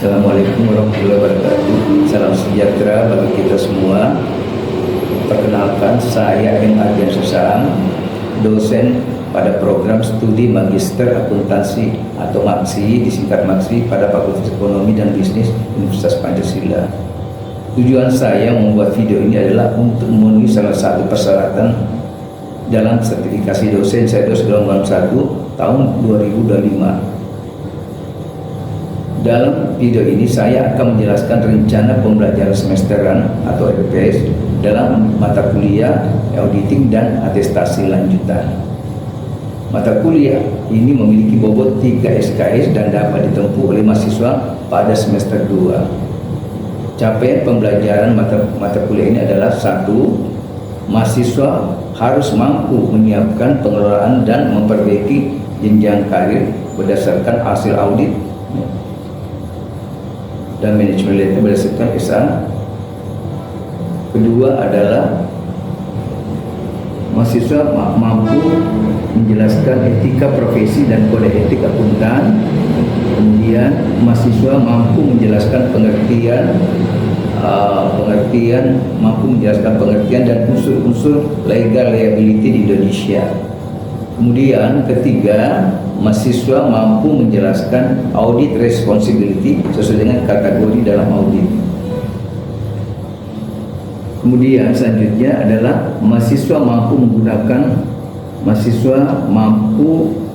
Assalamualaikum warahmatullahi wabarakatuh. Salam sejahtera bagi kita semua. Perkenalkan, saya M. Ardian Susam, dosen pada program studi Magister Akuntansi atau MAXI, disingkat MAXI, pada Fakultas Ekonomi dan Bisnis Universitas Pancasila. Tujuan saya membuat video ini adalah untuk memenuhi salah satu persyaratan dalam sertifikasi dosen saya gelombang 1 tahun 2025. Dalam video ini saya akan menjelaskan rencana pembelajaran semesteran atau RPS dalam mata kuliah auditing dan atestasi lanjutan. Mata kuliah ini memiliki bobot 3 SKS dan dapat ditempuh oleh mahasiswa pada semester 2. Capaian pembelajaran mata kuliah ini adalah: 1. Mahasiswa harus mampu menyiapkan pengelolaan dan memperbaiki jenjang karir berdasarkan hasil audit dan manajemen letter berdasarkan SA. Kedua adalah mahasiswa mampu menjelaskan etika profesi dan kode etik akuntan. Kemudian mahasiswa mampu menjelaskan pengertian dan unsur-unsur legal liability di Indonesia. Kemudian ketiga, mahasiswa mampu menjelaskan audit responsibility sesuai dengan kategori dalam audit. Kemudian selanjutnya adalah mahasiswa mampu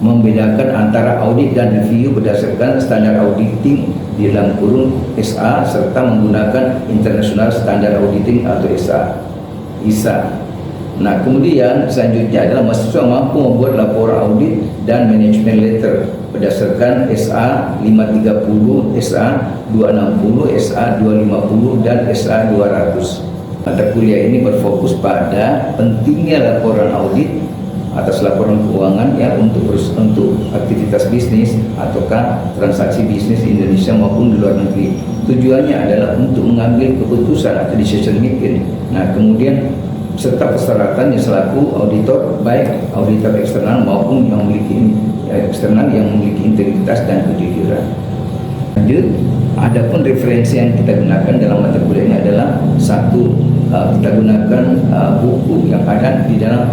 membedakan antara audit dan review berdasarkan standar auditing di dalam kurung SA serta menggunakan International Standard Auditing atau ISA. Nah, kemudian selanjutnya adalah mahasiswa mampu membuat laporan audit dan manajemen letter berdasarkan SA 530, SA 260, SA 250 dan SA 200. Mata kuliah ini berfokus pada pentingnya laporan audit atas laporan keuangan ya untuk aktivitas bisnis ataukah transaksi bisnis di Indonesia maupun di luar negeri. Tujuannya adalah untuk mengambil keputusan atau decision making. Nah, kemudian serta persyaratan yang selaku auditor, baik auditor eksternal maupun yang memiliki integritas dan kejujuran. Lanjut, adapun referensi yang kita gunakan dalam mata kuliah ini adalah: 1. Kita gunakan buku yang ada di dalam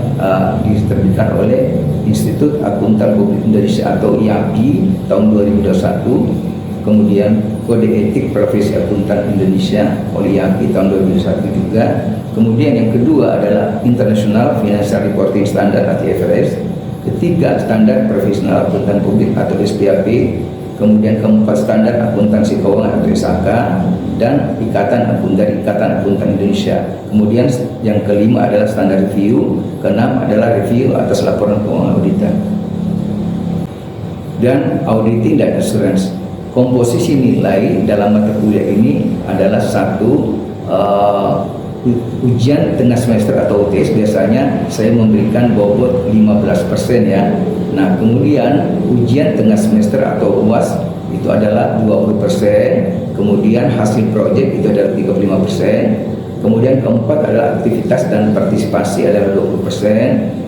diterbitkan oleh Institut Akuntan Publik Indonesia atau IAPI tahun 2021. Kemudian Kode Etik Profesi Akuntan Indonesia oleh IAPI tahun 2001 juga. Kemudian yang kedua adalah International Financial Reporting Standard atau IFRS. Ketiga, Standar Profesional Akuntan Publik atau SPAP. Kemudian keempat, Standar Akuntansi Keuangan atau SAK, dan Ikatan Akuntan Indonesia. Kemudian yang kelima adalah Standar Review. Keenam adalah Review atas laporan keuangan auditan. Dan Auditing dan Assurance. Komposisi nilai dalam mata kuliah ini adalah: 1. Ujian tengah semester atau UTS biasanya saya memberikan bobot 15% ya. Nah, kemudian ujian tengah semester atau UAS itu adalah 20%. Kemudian hasil proyek itu adalah 35%. Kemudian keempat adalah aktivitas dan partisipasi adalah 20%.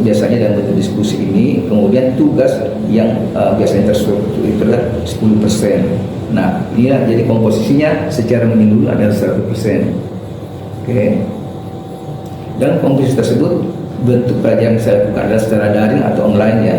Biasanya dalam bentuk diskusi ini. Kemudian tugas yang biasanya terstruktur itu adalah 10%. Nah, inilah jadi komposisinya secara menyeluruh adalah 100%. Oke. Dalam komposisi tersebut, bentuk pelajaran yang saya lakukan adalah secara daring atau online ya.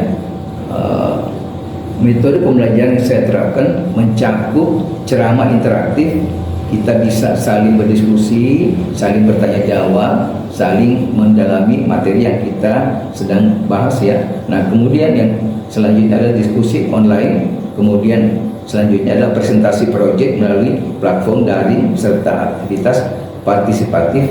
Metode pembelajaran yang saya terapkan mencakup ceramah interaktif. Kita bisa saling berdiskusi, saling bertanya jawab, saling mendalami materi yang kita sedang bahas ya. Nah, kemudian yang selanjutnya adalah diskusi online. Kemudian selanjutnya adalah presentasi proyek melalui platform daring serta aktivitas partisipatif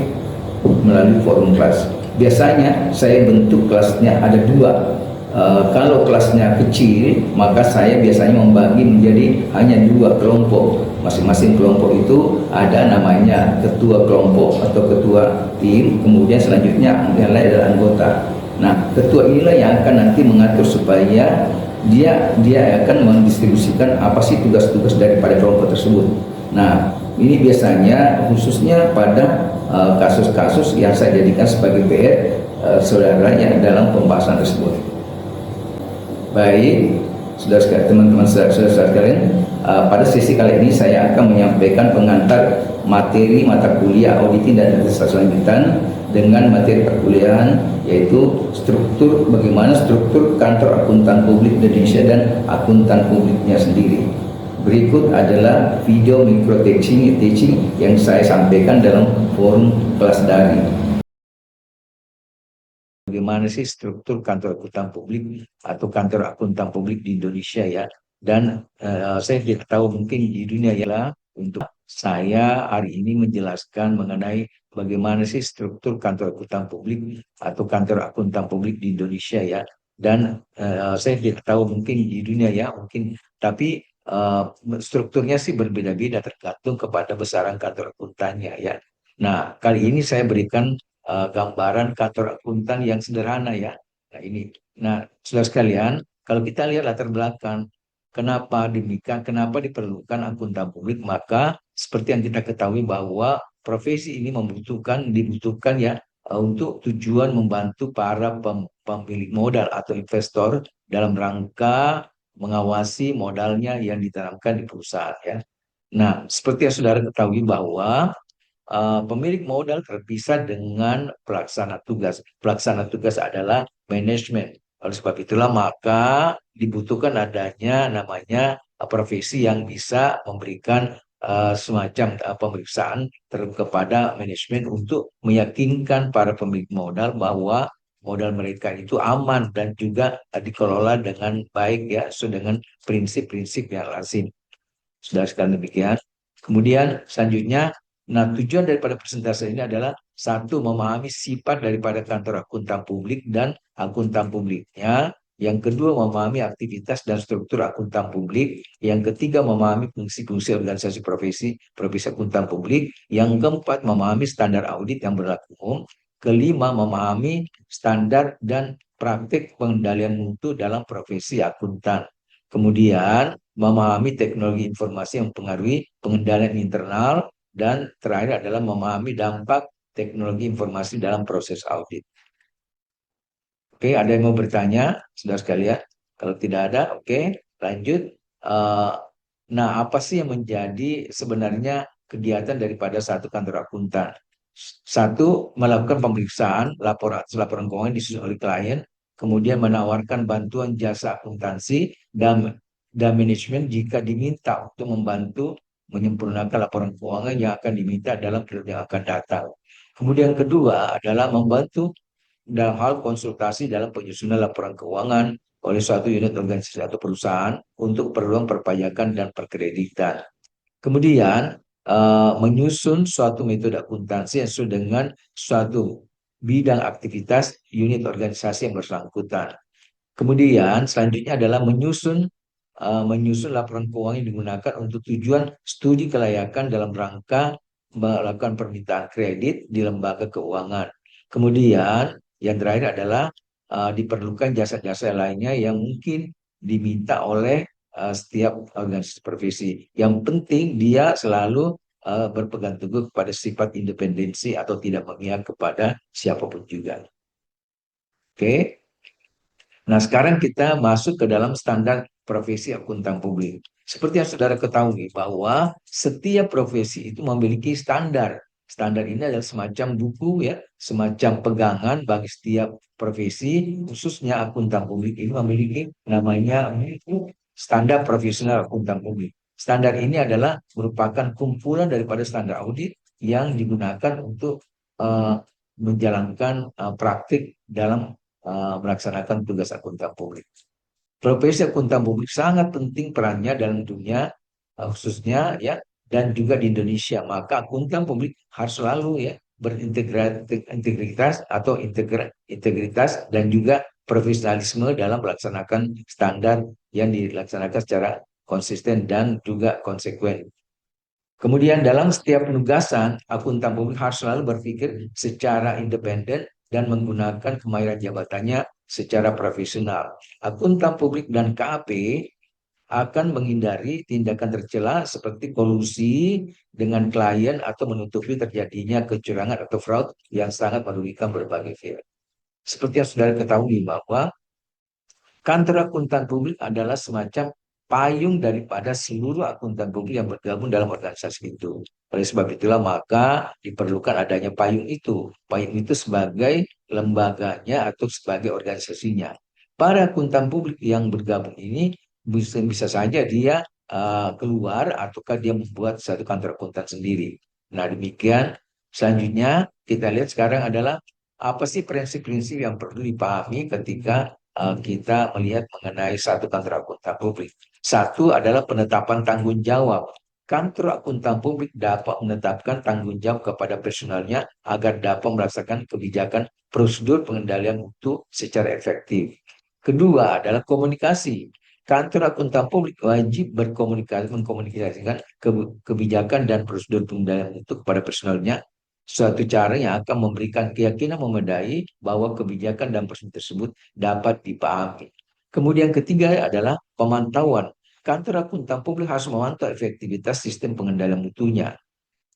melalui forum kelas. Biasanya saya bentuk kelasnya ada 2. Kalau kelasnya kecil, maka saya biasanya membagi menjadi hanya 2 kelompok. Masing-masing kelompok itu ada namanya ketua kelompok atau ketua tim. Kemudian selanjutnya yang lain adalah anggota. Nah, ketua inilah yang akan nanti mengatur supaya dia akan mendistribusikan apa sih tugas-tugas daripada kelompok tersebut. Nah, ini biasanya khususnya pada kasus-kasus yang saya jadikan sebagai PR saudaranya dalam pembahasan tersebut. Baik, teman-teman saudara sekalian, Pada sesi kali ini saya akan menyampaikan pengantar materi mata kuliah auditing dan administrasi lanjutan dengan materi perkuliahan, yaitu bagaimana struktur kantor akuntan publik Indonesia dan akuntan publiknya sendiri. Berikut adalah video micro teaching yang saya sampaikan dalam forum kelas daring. Bagaimana sih struktur kantor akuntan publik atau kantor akuntan publik di Indonesia ya? Dan saya tidak tahu mungkin di dunia ya. Untuk saya hari ini menjelaskan mengenai bagaimana sih struktur kantor akuntan publik atau kantor akuntan publik di Indonesia ya. Dan saya tidak tahu mungkin di dunia ya, mungkin, tapi strukturnya sih berbeda-beda tergantung kepada besaran kantor akuntannya ya. Nah, kali ini saya berikan gambaran kantor akuntan yang sederhana ya. Nah, ini. Nah, saudara sekalian, kalau kita lihat latar belakang kenapa demikian, kenapa diperlukan akuntan publik, maka seperti yang kita ketahui bahwa profesi ini dibutuhkan ya untuk tujuan membantu para pemilik modal atau investor dalam rangka mengawasi modalnya yang ditanamkan di perusahaan ya. Nah, seperti yang saudara ketahui bahwa pemilik modal terpisah dengan pelaksana tugas. Pelaksana tugas adalah manajemen. Oleh sebab itulah maka dibutuhkan adanya namanya profesi yang bisa memberikan semacam pemeriksaan kepada manajemen untuk meyakinkan para pemilik modal bahwa modal mereka itu aman dan juga dikelola dengan baik ya, sesuai dengan prinsip-prinsip yang lazim. Sudah sekali demikian. Kemudian selanjutnya, nah tujuan daripada presentasi ini adalah satu, memahami sifat daripada kantor akuntan publik dan akuntan publiknya. Yang kedua, memahami aktivitas dan struktur akuntan publik. Yang ketiga, memahami fungsi-fungsi organisasi profesi akuntan publik. Yang keempat, memahami standar audit yang berlaku umum. Kelima, memahami standar dan praktik pengendalian mutu dalam profesi akuntan. Kemudian, memahami teknologi informasi yang mempengaruhi pengendalian internal. Dan terakhir adalah memahami dampak teknologi informasi dalam proses audit. Oke, ada yang mau bertanya, saudara sekalian? Kalau tidak ada, oke, lanjut. Nah, apa sih yang menjadi sebenarnya kegiatan daripada satu kantor akuntan? Satu, melakukan pemeriksaan laporan keuangan disusun oleh klien, kemudian menawarkan bantuan jasa akuntansi dan manajemen jika diminta untuk membantu menyempurnakan laporan keuangan yang akan diminta dalam periode yang akan datang. Kemudian kedua adalah membantu dalam hal konsultasi dalam penyusunan laporan keuangan oleh suatu unit organisasi atau perusahaan untuk keperluan perpajakan dan perkreditan. Kemudian menyusun suatu metode akuntansi yang sesuai dengan suatu bidang aktivitas unit organisasi yang bersangkutan. Kemudian selanjutnya adalah menyusun laporan keuangan yang digunakan untuk tujuan studi kelayakan dalam rangka melakukan permintaan kredit di lembaga keuangan. Kemudian yang terakhir adalah diperlukan jasa-jasa lainnya yang mungkin diminta oleh setiap organisasi profesi. Yang penting dia selalu berpegang teguh kepada sifat independensi atau tidak memihak kepada siapapun juga. Oke. Nah, sekarang kita masuk ke dalam standar profesi akuntan publik. Seperti yang saudara ketahui bahwa setiap profesi itu memiliki standar. Standar ini adalah semacam buku ya, semacam pegangan bagi setiap profesi, khususnya akuntan publik ini memiliki namanya standar profesional akuntan publik. Standar ini adalah merupakan kumpulan daripada standar audit yang digunakan untuk menjalankan praktik dalam melaksanakan tugas akuntan publik. Profesi akuntan publik sangat penting perannya dalam dunia khususnya ya, dan juga di Indonesia. Maka akuntan publik harus selalu ya berintegritas atau integritas dan juga profesionalisme dalam melaksanakan standar yang dilaksanakan secara konsisten dan juga konsekuen. Kemudian dalam setiap penugasan, akuntan publik harus selalu berpikir secara independen dan menggunakan kemahiran jabatannya secara profesional. Akuntan publik dan KAP akan menghindari tindakan tercela seperti kolusi dengan klien atau menutupi terjadinya kecurangan atau fraud yang sangat merugikan berbagai pihak. Seperti yang saudara ketahui bahwa kantor akuntan publik adalah semacam payung daripada seluruh akuntan publik yang bergabung dalam organisasi itu. Oleh sebab itulah maka diperlukan adanya payung itu. Payung itu sebagai lembaganya atau sebagai organisasinya. Para akuntan publik yang bergabung ini bisa saja dia keluar ataukah dia membuat satu kantor akuntan sendiri. Nah, demikian. Selanjutnya kita lihat sekarang adalah apa sih prinsip-prinsip yang perlu dipahami ketika kita melihat mengenai satu kantor akuntan publik. Satu adalah penetapan tanggung jawab. Kantor akuntan publik dapat menetapkan tanggung jawab kepada personalnya agar dapat melaksanakan kebijakan prosedur pengendalian mutu secara efektif. Kedua adalah komunikasi. Kantor akuntan publik wajib mengkomunikasikan kebijakan dan prosedur pengendalian mutu kepada personalnya, suatu cara yang akan memberikan keyakinan memadai bahwa kebijakan dan prosedur tersebut dapat dipahami. Kemudian ketiga adalah pemantauan. Kantor akuntan publik harus memantau efektivitas sistem pengendalian mutunya.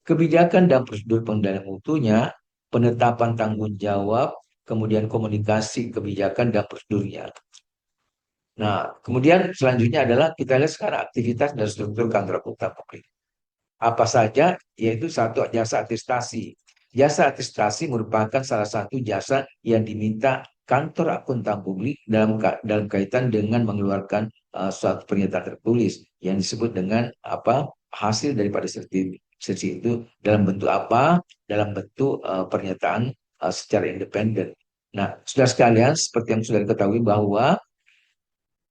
Kebijakan dan prosedur pengendalian mutunya, penetapan tanggung jawab, kemudian komunikasi kebijakan dan prosedurnya. Nah, kemudian selanjutnya adalah kita lihat sekarang aktivitas dan struktur kantor akuntan publik. Apa saja? Yaitu satu, jasa atestasi. Jasa atestasi merupakan salah satu jasa yang diminta kantor akuntan publik dalam kaitan dengan mengeluarkan suatu pernyataan tertulis yang disebut dengan apa hasil daripada sertifikasi itu dalam bentuk apa? Dalam bentuk pernyataan secara independen. Nah, sudah sekalian, seperti yang sudah diketahui bahwa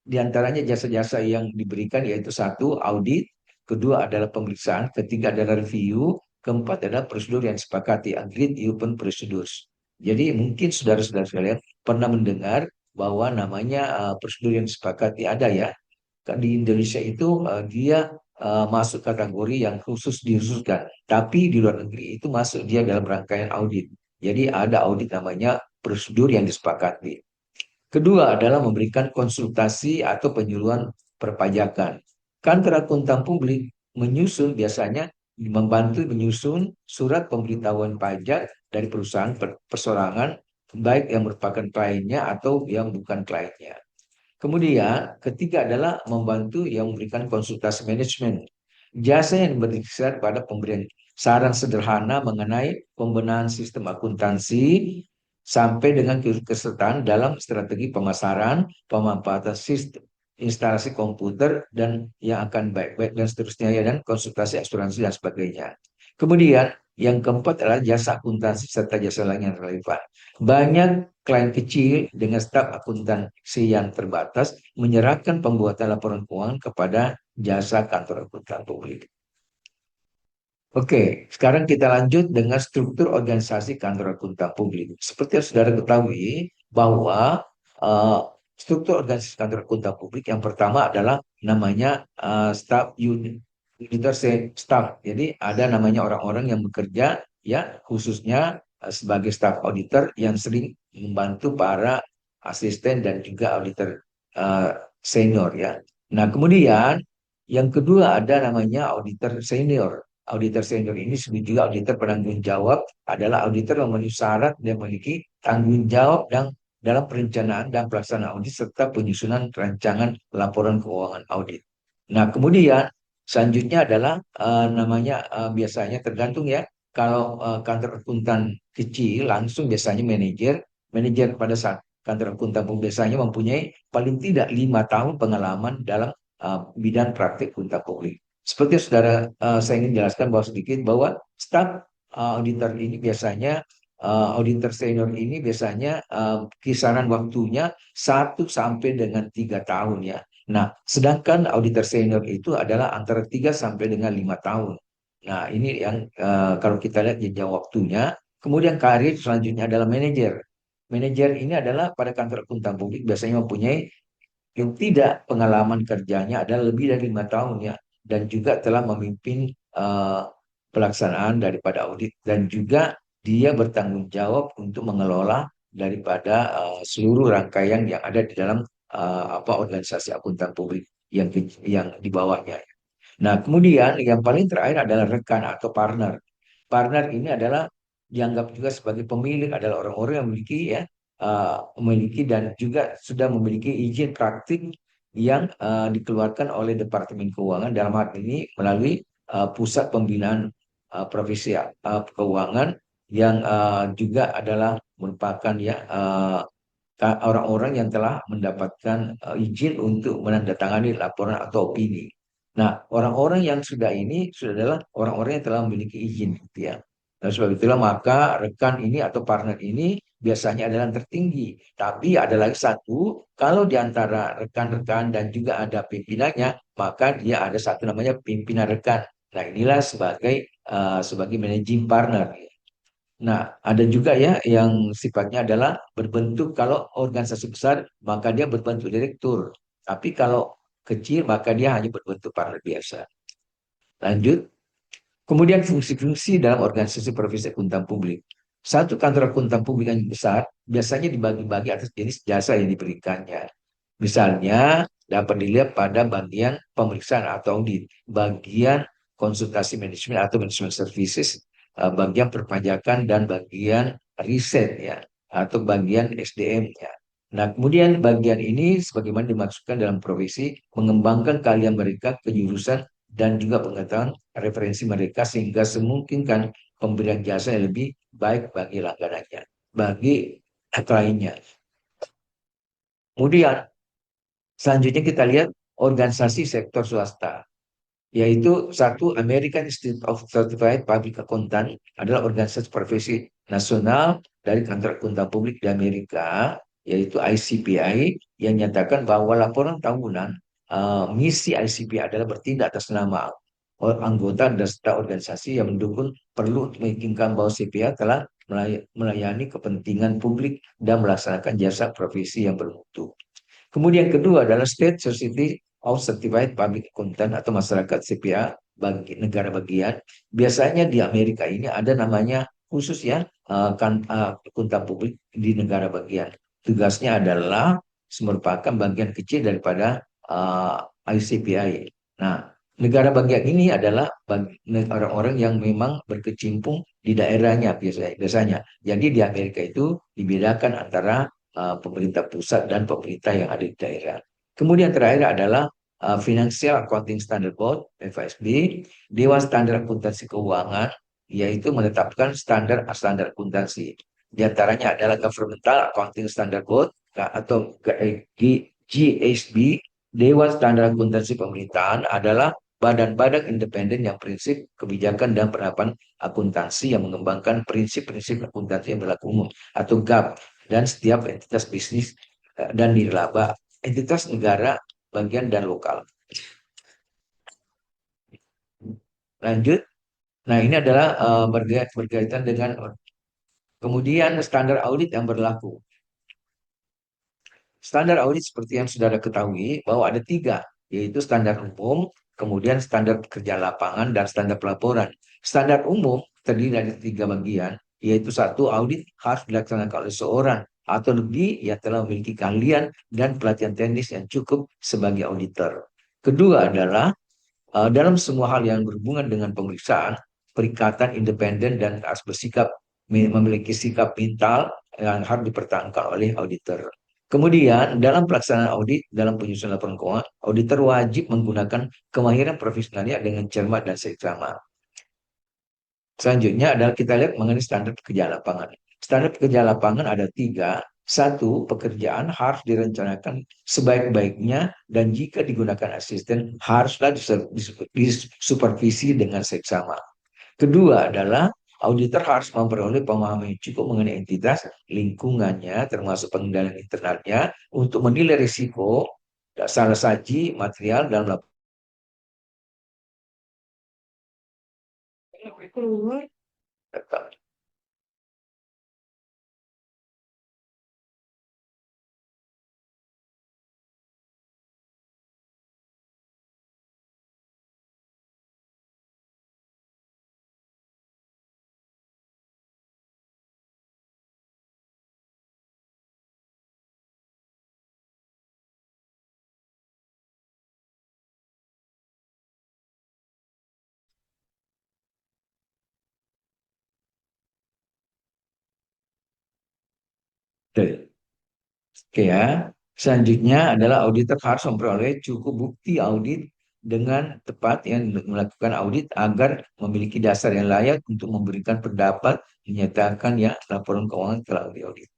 di antaranya jasa-jasa yang diberikan yaitu satu, audit, kedua adalah pemeriksaan, ketiga adalah review, keempat adalah prosedur yang disepakati, agreed upon procedures. Jadi mungkin saudara-saudara sekalian pernah mendengar bahwa namanya prosedur yang disepakati ada ya. Di Indonesia itu dia masuk kategori yang khusus dikhususkan, tapi di luar negeri itu masuk dia dalam rangkaian audit. Jadi ada audit namanya prosedur yang disepakati. Kedua adalah memberikan konsultasi atau penyuluhan perpajakan. Kantor akuntan publik biasanya membantu menyusun surat pemberitahuan pajak dari perusahaan persorangan, baik yang merupakan kliennya atau yang bukan kliennya. Kemudian, ketiga adalah membantu yang memberikan konsultasi manajemen. Jasa yang diberikan pada pemberian saran sederhana mengenai pembenahan sistem akuntansi sampai dengan kesertaan dalam strategi pemasaran, pemanfaatan sistem, instalasi komputer, dan yang akan baik-baik dan seterusnya ya, dan konsultasi asuransi dan sebagainya. Kemudian yang keempat adalah jasa akuntansi serta jasa lain yang relevan. Banyak klien kecil dengan staf akuntansi yang terbatas menyerahkan pembuatan laporan keuangan kepada jasa kantor akuntan publik. Oke, sekarang kita lanjut dengan struktur organisasi kantor akuntan publik. Seperti yang saudara ketahui bahwa struktur organisasi kantor akuntan publik yang pertama adalah namanya staff unit, staff. Jadi ada namanya orang-orang yang bekerja ya khususnya sebagai staff auditor yang sering membantu para asisten dan juga auditor senior ya. Nah, kemudian yang kedua ada namanya auditor senior. Auditor senior ini juga auditor penanggung jawab, adalah auditor yang memenuhi syarat dan memiliki tanggung jawab dan dalam perencanaan dan pelaksanaan audit serta penyusunan rancangan laporan keuangan audit. Nah, kemudian selanjutnya adalah namanya biasanya tergantung ya. Kalau kantor akuntan kecil langsung biasanya manajer pada saat kantor akuntan biasanya mempunyai paling tidak 5 tahun pengalaman dalam bidang praktik akuntan publik. Seperti saudara, saya ingin jelaskan bahwa sedikit bahwa staf auditor ini biasanya auditor senior ini biasanya kisaran waktunya 1 sampai dengan 3 tahun ya. Nah, sedangkan auditor senior itu adalah antara 3 sampai dengan 5 tahun. Nah, ini yang kalau kita lihat jenjang waktunya. Kemudian karir selanjutnya adalah manajer. Manajer ini adalah pada kantor akuntan publik biasanya mempunyai yang tidak pengalaman kerjanya adalah lebih dari 5 tahun ya, dan juga telah memimpin pelaksanaan daripada audit dan juga dia bertanggung jawab untuk mengelola daripada seluruh rangkaian yang ada di dalam organisasi akuntan publik yang di bawahnya. Nah, kemudian yang paling terakhir adalah rekan atau partner. Partner ini adalah dianggap juga sebagai pemilik, adalah orang-orang yang memiliki ya memiliki dan juga sudah memiliki izin praktik yang dikeluarkan oleh Departemen Keuangan dalam hal ini melalui Pusat Pembinaan Profesi Keuangan yang juga adalah merupakan ya orang-orang yang telah mendapatkan izin untuk menandatangani laporan atau opini. Nah, orang-orang yang sudah ini sudah adalah orang-orang yang telah memiliki izin, gitu ya. Dan sebab itulah maka rekan ini atau partner ini biasanya adalah yang tertinggi. Tapi ada lagi satu, kalau di antara rekan-rekan dan juga ada pimpinannya, maka dia ada satu namanya pimpinan rekan. Nah, inilah sebagai managing partner. Nah, ada juga ya yang sifatnya adalah berbentuk kalau organisasi besar maka dia berbentuk direktur. Tapi kalau kecil maka dia hanya berbentuk partner biasa. Lanjut, kemudian fungsi-fungsi dalam organisasi profesi akuntan publik. Satu kantor akuntan publik yang besar biasanya dibagi-bagi atas jenis jasa yang diberikannya. Misalnya dapat dilihat pada bagian pemeriksaan atau audit, bagian konsultasi manajemen atau management services, bagian perpajakan dan bagian riset ya atau bagian SDM-nya. Nah, kemudian bagian ini sebagaimana dimaksudkan dalam profesi mengembangkan keahlian mereka ke jurusan dan juga pengetahuan referensi mereka sehingga semungkinkan pemberian jasa yang lebih baik bagi langganannya, bagi kliennya. Kemudian selanjutnya kita lihat organisasi sektor swasta, yaitu satu American Institute of Certified Public Accountant adalah organisasi profesi nasional dari kantor akuntan publik di Amerika, yaitu ICPI, yang nyatakan bahwa laporan tahunan misi ICPI adalah bertindak atas nama anggota dan serta organisasi yang mendukung perlu untuk meyakinkan bahwa CPA telah melayani kepentingan publik dan melaksanakan jasa profesi yang bermutu. Kemudian kedua adalah State Society of Certified Public Accountant atau masyarakat CPA bagi negara bagian. Biasanya di Amerika ini ada namanya khusus ya akuntan publik di negara bagian. Tugasnya adalah merupakan bagian kecil daripada ICPI. Nah, negara bagian ini adalah orang-orang yang memang berkecimpung di daerahnya biasanya. Jadi di Amerika itu dibedakan antara pemerintah pusat dan pemerintah yang ada di daerah. Kemudian terakhir adalah Financial Accounting Standard Board (FASB), Dewan Standar Akuntansi Keuangan, yaitu menetapkan standar akuntansi. Di antaranya adalah Governmental Accounting Standard Board atau GASB. Dewan Standar Akuntansi Pemerintahan adalah badan-badan independen yang prinsip, kebijakan, dan penerapan akuntansi yang mengembangkan prinsip-prinsip akuntansi yang berlaku umum atau GAP dan setiap entitas bisnis dan nirlaba, entitas negara, bagian dan lokal. Lanjut. Nah, ini adalah berkaitan dengan kemudian standar audit yang berlaku. Standar audit seperti yang sudah ketahui bahwa ada tiga, yaitu standar umum, kemudian standar pekerjaan lapangan, dan standar pelaporan. Standar umum terdiri dari tiga bagian, yaitu satu, audit harus dilaksanakan oleh seorang atau lebih yang telah memiliki keahlian dan pelatihan teknis yang cukup sebagai auditor. Kedua adalah dalam semua hal yang berhubungan dengan pemeriksaan, perikatan independen dan harus bersikap memiliki sikap mental yang harus dipertahankan oleh auditor. Kemudian, dalam pelaksanaan audit, dalam penyusunan laporan keuangan, auditor wajib menggunakan kemahiran profesionalnya dengan cermat dan seksama. Selanjutnya adalah kita lihat mengenai standar pekerjaan lapangan. Standar pekerjaan lapangan ada tiga. Satu, pekerjaan harus direncanakan sebaik-baiknya dan jika digunakan asisten haruslah disupervisi dengan seksama. Kedua adalah auditor harus memperoleh pemahaman yang cukup mengenai entitas lingkungannya termasuk pengendalian internalnya untuk menilai risiko salah saji material dalam laporan. Oke ya. Selanjutnya adalah auditor harus memperoleh cukup bukti audit dengan tepat yang melakukan audit agar memiliki dasar yang layak untuk memberikan pendapat menyatakan ya laporan keuangan telah diaudit.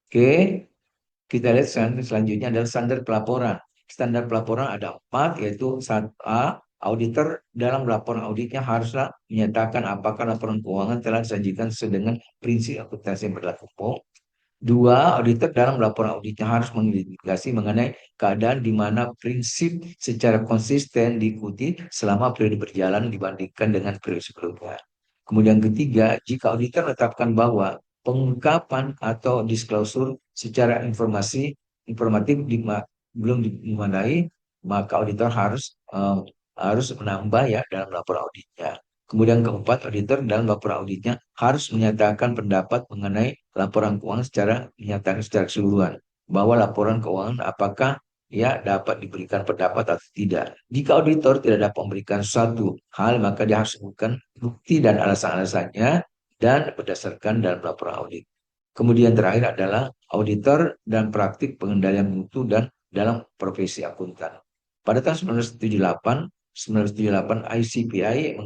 Oke, kita lihat selanjutnya adalah standar pelaporan. Standar pelaporan ada 4, yaitu 1A, auditor dalam laporan auditnya haruslah menyatakan apakah laporan keuangan telah disajikan sesuai dengan prinsip akuntansi yang berlaku. 2, auditor dalam laporan auditnya harus mengidentifikasi mengenai keadaan di mana prinsip secara konsisten diikuti selama periode berjalan dibandingkan dengan periode sebelumnya. Kemudian ketiga, jika auditor menetapkan bahwa pengungkapan atau disclosure secara informatif belum dimanai, maka auditor harus menambah ya dalam laporan auditnya. Kemudian keempat, auditor dalam laporan auditnya harus menyatakan pendapat mengenai laporan keuangan menyatakan secara keseluruhan bahwa laporan keuangan apakah ya dapat diberikan pendapat atau tidak. Jika auditor tidak dapat memberikan suatu hal, maka dia harus sebutkan bukti dan alasan-alasannya dan berdasarkan dalam laporan audit. Kemudian terakhir adalah auditor dan praktik pengendalian mutu dan dalam profesi akuntan. Pada tahun 1978 ICPI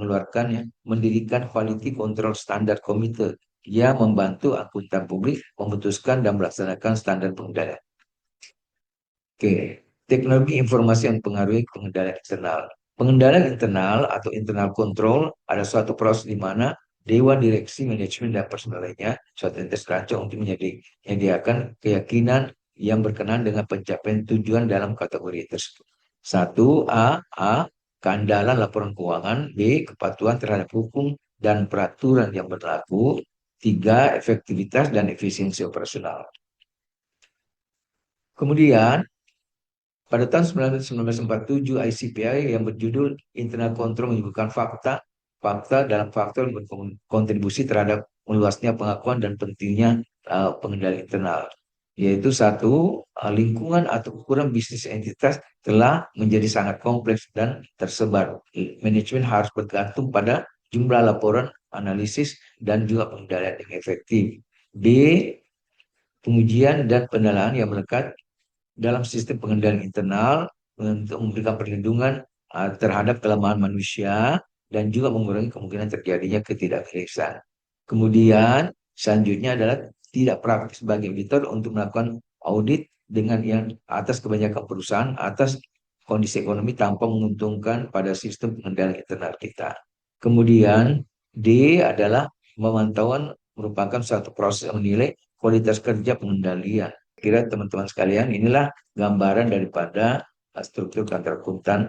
mendirikan Quality Control Standard Committee yang membantu akuntan publik memutuskan dan melaksanakan standar pengendalian. Oke, teknologi informasi yang mempengaruhi pengendalian internal. Pengendalian internal atau internal control ada suatu proses di mana Dewan Direksi Manajemen dan personel lainnya suatu entitas terancang untuk menyediakan keyakinan yang berkenaan dengan pencapaian tujuan dalam kategori tersebut. 1A, keandalan laporan keuangan. B, kepatuhan terhadap hukum dan peraturan yang berlaku. 3, efektivitas dan efisiensi operasional. Kemudian, pada tahun 1947, ICPI yang berjudul Internal Control menyebutkan fakta dalam faktor berkontribusi terhadap meluasnya pengakuan dan pentingnya pengendalian internal. Yaitu satu, lingkungan atau ukuran bisnis entitas telah menjadi sangat kompleks dan tersebar. Manajemen harus bergantung pada jumlah laporan, analisis, dan juga pengendalian yang efektif. B, pengujian dan penilaian yang melekat dalam sistem pengendalian internal untuk memberikan perlindungan terhadap kelemahan manusia dan juga mengurangi kemungkinan terjadinya ketidakberesan. Kemudian selanjutnya adalah tidak praktis bagi auditor untuk melakukan audit dengan yang atas kebanyakan perusahaan atas kondisi ekonomi tanpa menguntungkan pada sistem pengendalian internal kita. Kemudian D adalah pemantauan merupakan satu proses menilai kualitas kerja pengendalian. Kira teman-teman sekalian, inilah gambaran daripada struktur kantor akuntan.